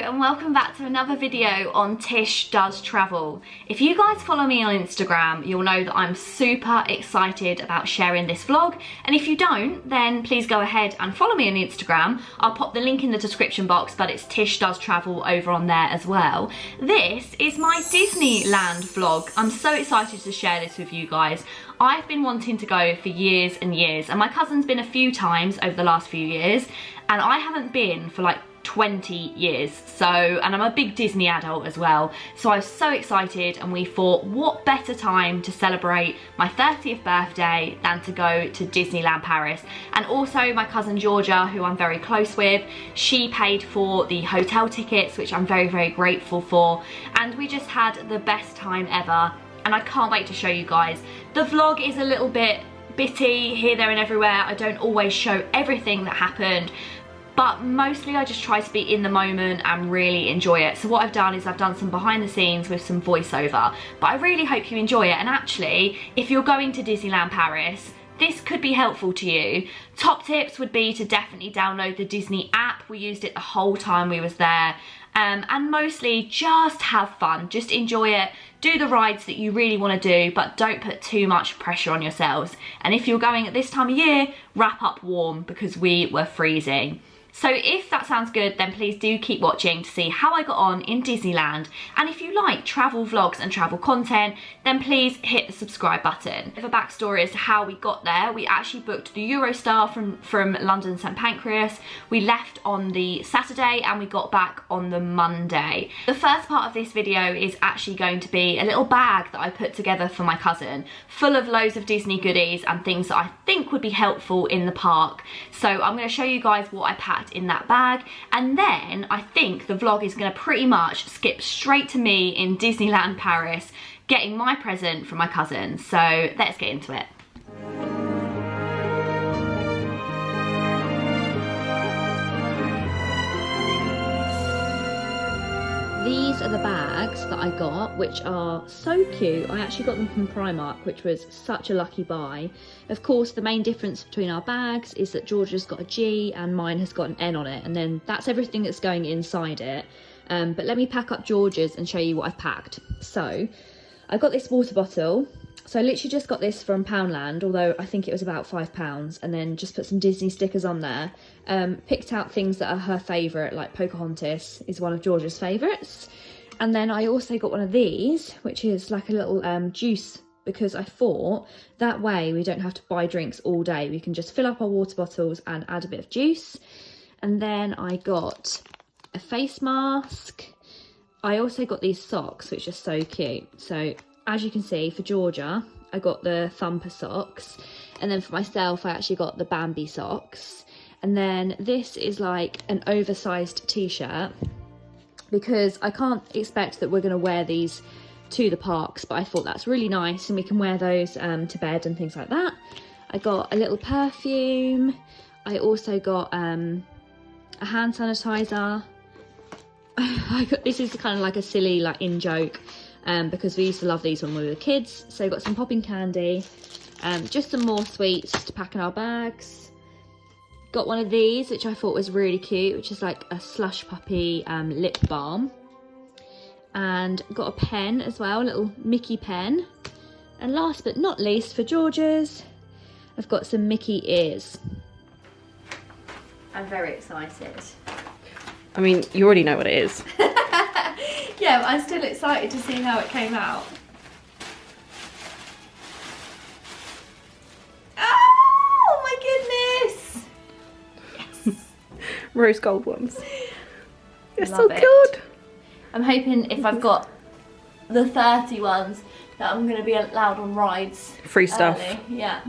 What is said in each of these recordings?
and welcome back to another video on Tish Does Travel. If you guys follow me on Instagram, you'll know that I'm super excited about sharing this vlog, and if you don't, then please go ahead and follow me on Instagram. I'll pop the link in the description box, but it's Tish Does Travel over on there as well. This is my Disneyland vlog. I'm so excited to share this with you guys. I've been wanting to go for years and years, and my cousin's been a few times over the last few years, and I haven't been for like 20 years. So, and I'm a big Disney adult as well, so I was so excited, and we thought what better time to celebrate my 30th birthday than to go to Disneyland Paris. And also my cousin Georgia, who I'm very close with, she paid for the hotel tickets, which I'm very, very grateful for, and we just had the best time ever, and I can't wait to show you guys. The vlog is a little bit bitty here, there and everywhere. I don't always show everything that happened, but mostly I just try to be in the moment and really enjoy it. So what I've done is I've done some behind the scenes with some voiceover, but I really hope you enjoy it. And actually, if you're going to Disneyland Paris, this could be helpful to you. Top tips would be to definitely download the Disney app. We used it the whole time we was there. And mostly just have fun, just enjoy it, do the rides that you really want to do, but don't put too much pressure on yourselves. And if you're going at this time of year, wrap up warm because we were freezing. So if that sounds good, then please do keep watching to see how I got on in Disneyland. And if you like travel vlogs and travel content, then please hit the subscribe button. Bit of a backstory as to how we got there. We actually booked the Eurostar from London St Pancras. We left on the Saturday and we got back on the Monday. The first part of this video is actually going to be a little bag that I put together for my cousin, full of loads of Disney goodies and things that I think would be helpful in the park. So I'm going to show you guys what I packed in that bag, and then I think the vlog is going to pretty much skip straight to me in Disneyland Paris getting my present from my cousin. So let's get into it. These are the bags that I got, which are so cute. I actually got them from Primark, which was such a lucky buy. Of course, the main difference between our bags is that Georgia's got a G and mine has got an N on it, and then that's everything that's going inside it. But let me pack up Georgia's and show you what I've packed. So I got this water bottle. So I literally just got this from Poundland, although I think it was about £5, and then just put some Disney stickers on there. Picked out things that are her favourite, like Pocahontas is one of Georgia's favourites. And then I also got one of these, which is like a little juice, because I thought that way we don't have to buy drinks all day. We can just fill up our water bottles and add a bit of juice. And then I got a face mask. I also got these socks, which are so cute. So as you can see, for Georgia, I got the Thumper socks. And then for myself, I actually got the Bambi socks. And then this is like an oversized t-shirt, because I can't expect that we're going to wear these to the parks, but I thought that's really nice and we can wear those to bed and things like that. I got a little perfume. I also got a hand sanitizer. This is kind of like a silly like in-joke, because we used to love these when we were kids. So got some popping candy, just some more sweets to pack in our bags. Got one of these, which I thought was really cute, which is like a Slush Puppy lip balm. And got a pen as well, a little Mickey pen. And last but not least, for Georgia's, I've got some Mickey ears. I'm very excited. I mean, you already know what it is. Yeah, but I'm still excited to see how it came out. Oh my goodness! Yes. Rose gold ones. They're Love so it. good. I'm hoping if I've got the 30 ones that I'm going to be allowed on rides. Free stuff. Early. Yeah.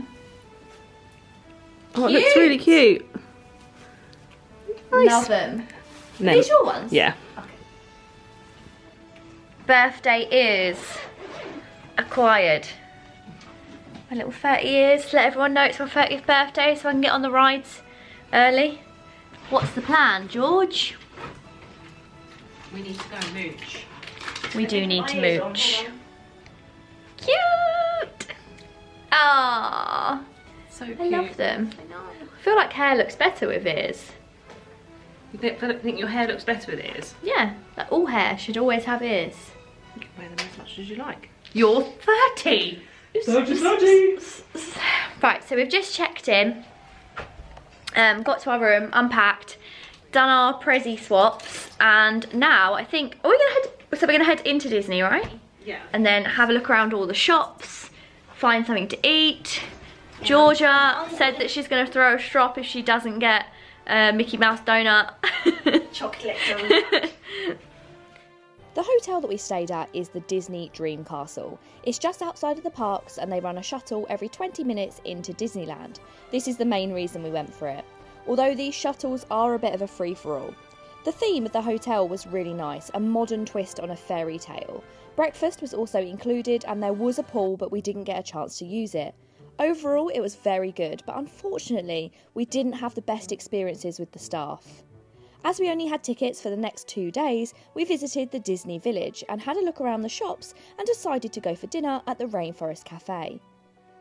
Oh, it looks really cute. Nice. Love them. No. Are these your ones? Yeah. Okay. Birthday is acquired. My little 30 years. Let everyone know it's my 30th birthday so I can get on the rides early. What's the plan, George? We need to go and mooch. We do need to mooch. Cute! Ah, So cute. I love them. I feel like hair looks better with ears. You think your hair looks better with ears? Yeah, like all hair should always have ears. You can wear them as much as you like. You're 30! 30. Right, so we've just checked in, got to our room, unpacked, done our Prezi swaps, and now I think, we're gonna head into Disney, right? Yeah. And then have a look around all the shops, find something to eat. Georgia said that she's gonna throw a strop if she doesn't get a Mickey Mouse donut. Chocolate donut. The hotel that we stayed at is the Disney Dream Castle. It's just outside of the parks and they run a shuttle every 20 minutes into Disneyland. This is the main reason we went for it. Although these shuttles are a bit of a free-for-all. The theme of the hotel was really nice, a modern twist on a fairy tale. Breakfast was also included and there was a pool, but we didn't get a chance to use it. Overall, it was very good, but unfortunately, we didn't have the best experiences with the staff. As we only had tickets for the next 2 days, we visited the Disney Village and had a look around the shops and decided to go for dinner at the Rainforest Cafe.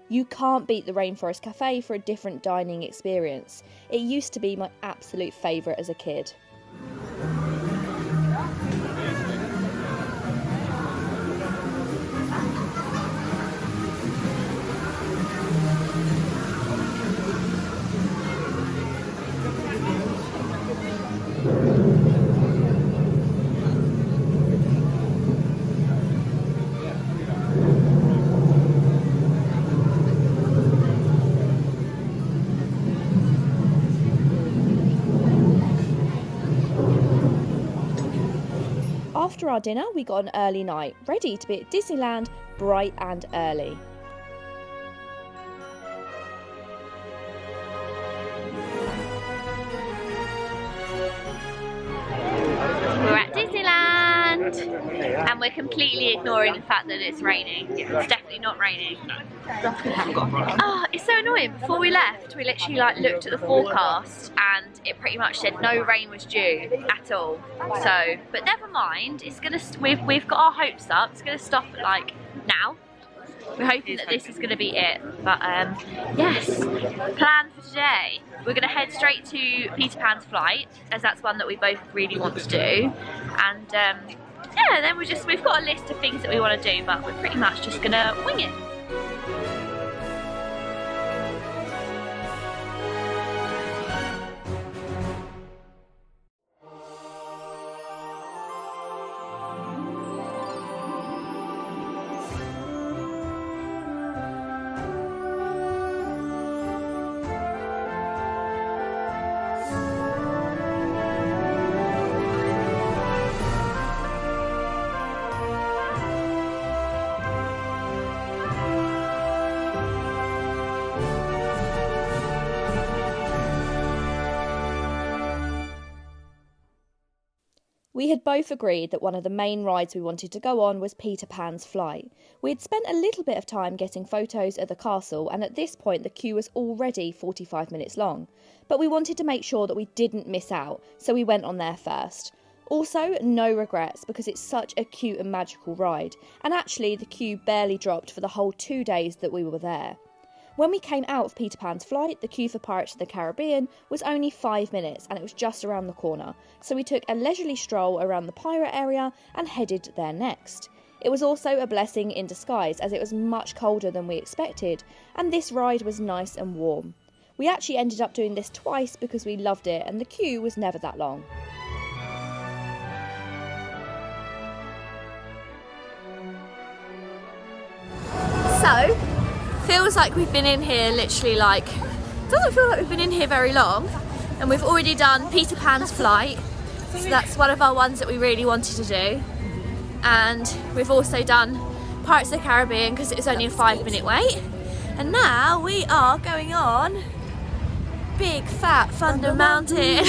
You can't beat the Rainforest Cafe for a different dining experience. It used to be my absolute favourite as a kid. After our dinner, we got an early night, ready to be at Disneyland bright and early. We're at Disneyland and we're completely ignoring the fact that it's raining. It's definitely not raining. Oh, it's so annoying. Before we left, we literally looked at the forecast and it pretty much said no rain was due at all. So, but never mind. It's gonna. We've got our hopes up. It's gonna stop at now. We're hoping that this is going to be it, but yes, plan for today. We're going to head straight to Peter Pan's flight, as that's one that we both really want to do, and yeah, then we've got a list of things that we want to do, but we're pretty much just going to wing it. We had both agreed that one of the main rides we wanted to go on was Peter Pan's flight. We had spent a little bit of time getting photos at the castle, and at this point the queue was already 45 minutes long. But we wanted to make sure that we didn't miss out, so we went on there first. Also, no regrets, because it's such a cute and magical ride, and actually the queue barely dropped for the whole 2 days that we were there. When we came out of Peter Pan's flight, the queue for Pirates of the Caribbean was only 5 minutes and it was just around the corner, so we took a leisurely stroll around the pirate area and headed there next. It was also a blessing in disguise as it was much colder than we expected, and this ride was nice and warm. We actually ended up doing this twice because we loved it and the queue was never that long. So, feels like we've been in here literally doesn't feel like we've been in here very long, and we've already done Peter Pan's flight, so that's one of our ones that we really wanted to do, and we've also done Pirates of the Caribbean because it was only a 5-minute wait, and now we are going on Big Fat Thunder Mountain.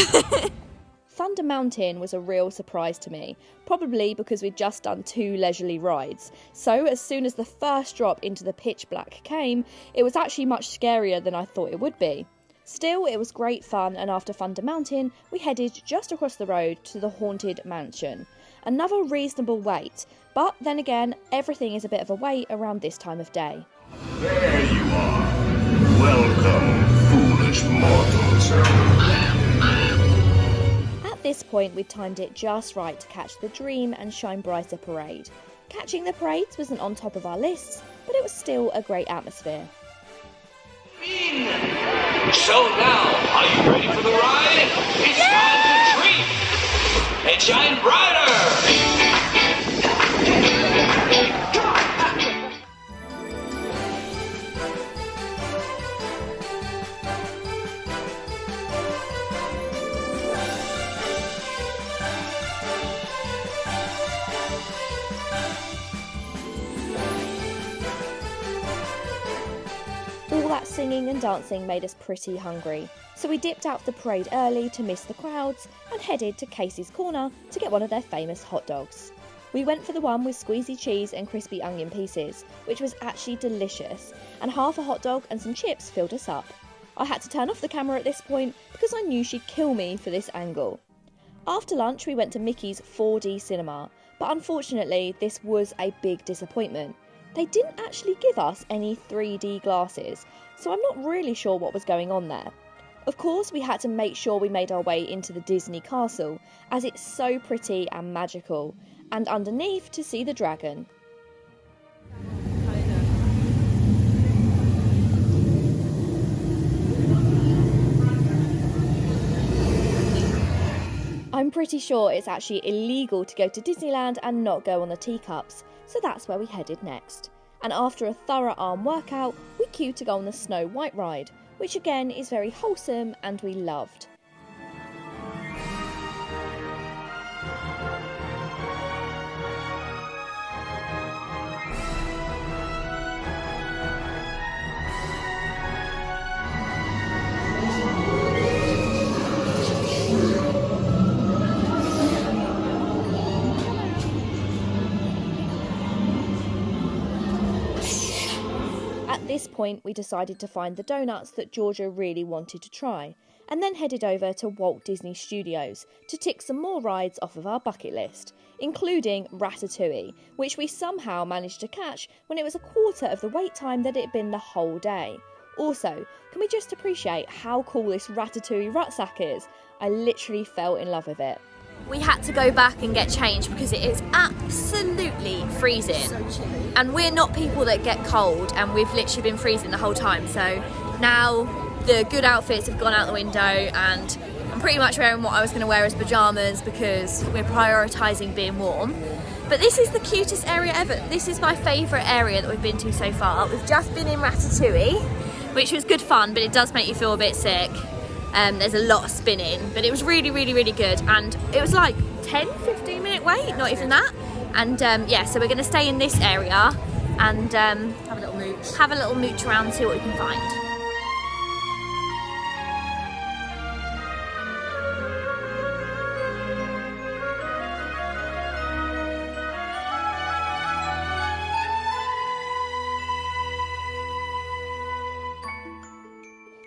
Thunder Mountain was a real surprise to me, probably because we'd just done 2 leisurely rides. So as soon as the first drop into the pitch black came, it was actually much scarier than I thought it would be. Still, it was great fun, and after Thunder Mountain, we headed just across the road to the Haunted Mansion. Another reasonable wait, but then again, everything is a bit of a wait around this time of day. There you are. Welcome, foolish mortals. this point, we'd timed it just right to catch the Dream and Shine Brighter parade. Catching the parades wasn't on top of our lists, but it was still a great atmosphere. So now, are you ready for the ride? It's time to dream and shine brighter! All that singing and dancing made us pretty hungry, so we dipped out of the parade early to miss the crowds and headed to Casey's Corner to get one of their famous hot dogs. We went for the one with squeezy cheese and crispy onion pieces, which was actually delicious, and half a hot dog and some chips filled us up. I had to turn off the camera at this point because I knew she'd kill me for this angle. After lunch we went to Mickey's 4D cinema, but unfortunately this was a big disappointment. They didn't actually give us any 3D glasses, so I'm not really sure what was going on there. Of course, we had to make sure we made our way into the Disney castle, as it's so pretty and magical, and underneath to see the dragon. I'm pretty sure it's actually illegal to go to Disneyland and not go on the teacups, so that's where we headed next. And after a thorough arm workout, we queued to go on the Snow White ride, which again is very wholesome and we loved. At this point, we decided to find the donuts that Georgia really wanted to try, and then headed over to Walt Disney Studios to tick some more rides off of our bucket list, including Ratatouille, which we somehow managed to catch when it was a quarter of the wait time that it had been the whole day. Also, can we just appreciate how cool this Ratatouille rucksack is? I literally fell in love with it. We had to go back and get changed because it is absolutely freezing. So chilly. And we're not people that get cold, and we've literally been freezing the whole time. So now the good outfits have gone out the window, and I'm pretty much wearing what I was going to wear as pyjamas because we're prioritising being warm. But this is the cutest area ever. This is my favourite area that we've been to so far. We've just been in Ratatouille, which was good fun, but it does make you feel a bit sick. There's a lot of spinning, but it was really, really, really good, and it was like 10-15 minute wait, not even that. And yeah, so we're going to stay in this area and have a little mooch around, see what we can find.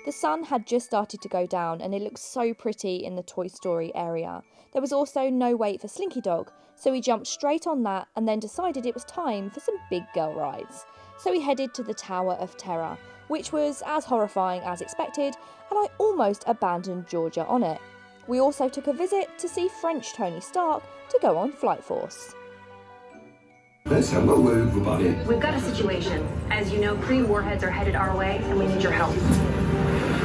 The sun had just started to go down and it looked so pretty in the Toy Story area. There was also no wait for Slinky Dog, so we jumped straight on that and then decided it was time for some big girl rides. So we headed to the Tower of Terror, which was as horrifying as expected, and I almost abandoned Georgia on it. We also took a visit to see French Tony Stark to go on Flight Force. Hello, everybody. We've got a situation. As you know, Kree warheads are headed our way, and we need your help.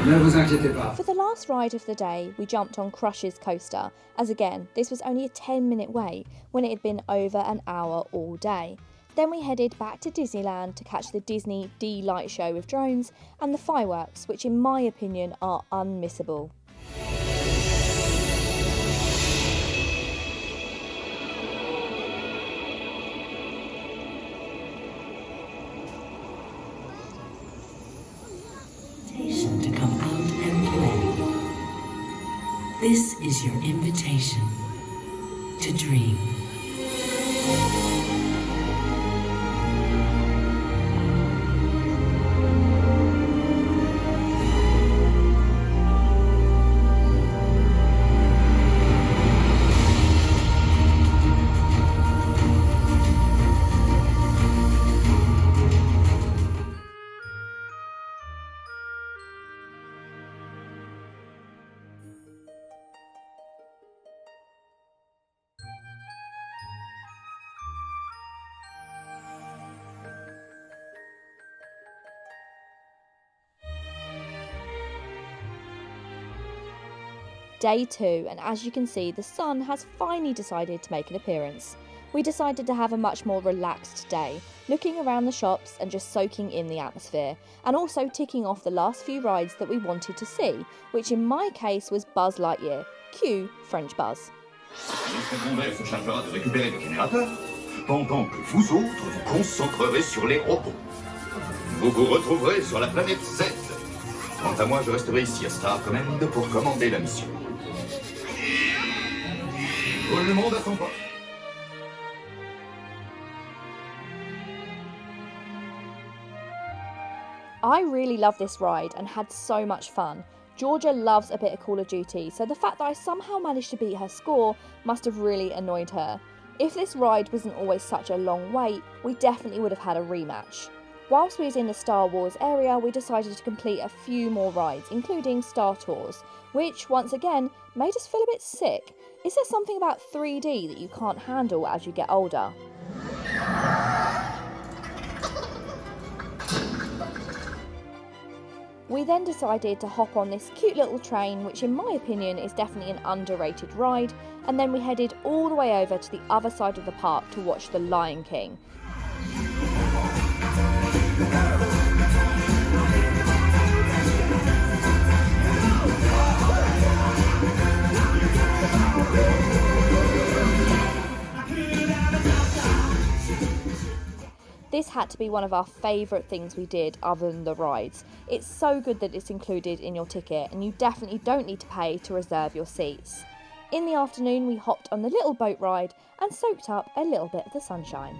For the last ride of the day, we jumped on Crush's coaster, as again, this was only a 10-minute wait when it had been over an hour all day. Then we headed back to Disneyland to catch the Disney D-Light show with drones and the fireworks, which in my opinion are unmissable. To come out and play. This is your invitation to dream. day 2, and as you can see, the sun has finally decided to make an appearance. We decided to have a much more relaxed day, looking around the shops and just soaking in the atmosphere, and also ticking off the last few rides that we wanted to see, which in my case was Buzz Lightyear, cue French Buzz. Son chargeur de récupérer le générateur, pendant que vous autres vous concentrerez sur les robots. Vous vous retrouverez sur la planète Z. Quant à moi, je resterai ici à Star Command pour commander la mission. Tout le monde à son poste. I really love this ride and had so much fun. Georgia loves a bit of Call of Duty, so the fact that I somehow managed to beat her score must have really annoyed her. If this ride wasn't always such a long wait, we definitely would have had a rematch. Whilst we was in the Star Wars area, we decided to complete a few more rides, including Star Tours, which, once again, made us feel a bit sick. Is there something about 3D that you can't handle as you get older? We then decided to hop on this cute little train, which in my opinion is definitely an underrated ride, and then we headed all the way over to the other side of the park to watch The Lion King. This had to be one of our favourite things we did other than the rides. It's so good that it's included in your ticket, and you definitely don't need to pay to reserve your seats. In the afternoon we hopped on the little boat ride and soaked up a little bit of the sunshine.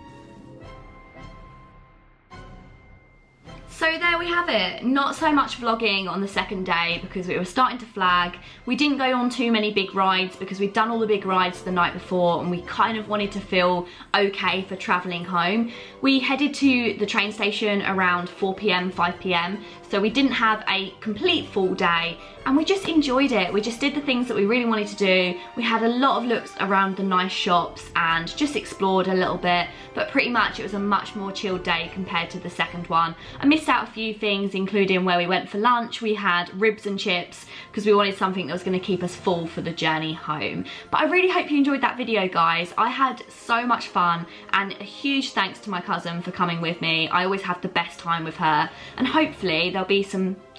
So there we have it. Not so much vlogging on the second day because we were starting to flag. We didn't go on too many big rides because we'd done all the big rides the night before and we kind of wanted to feel okay for travelling home. We headed to the train station around 4 PM, 5 PM, so we didn't have a complete full day and we just enjoyed it. We just did the things that we really wanted to do. We had a lot of looks around the nice shops and just explored a little bit, but pretty much it was a much more chilled day compared to the second one. I missed out a few things, including where we went for lunch. We had ribs and chips because we wanted something that was going to keep us full for the journey home. But I really hope you enjoyed that video, guys. I had so much fun, and a huge thanks to my cousin for coming with me. I always have the best time with her, and hopefully there'll be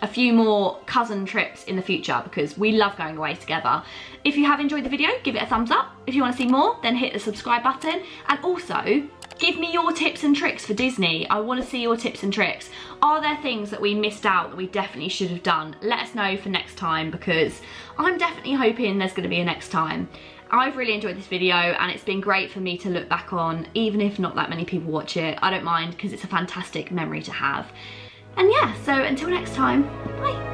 a few more cousin trips in the future because we love going away together. If you have enjoyed the video, give it a thumbs up. If you want to see more, then hit the subscribe button, and also give me your tips and tricks for Disney. I want to see your tips and tricks. Are there things that we missed out that we definitely should have done? Let us know for next time because I'm definitely hoping there's going to be a next time. I've really enjoyed this video and it's been great for me to look back on, even if not that many people watch it. I don't mind because it's a fantastic memory to have. And yeah, so until next time, bye.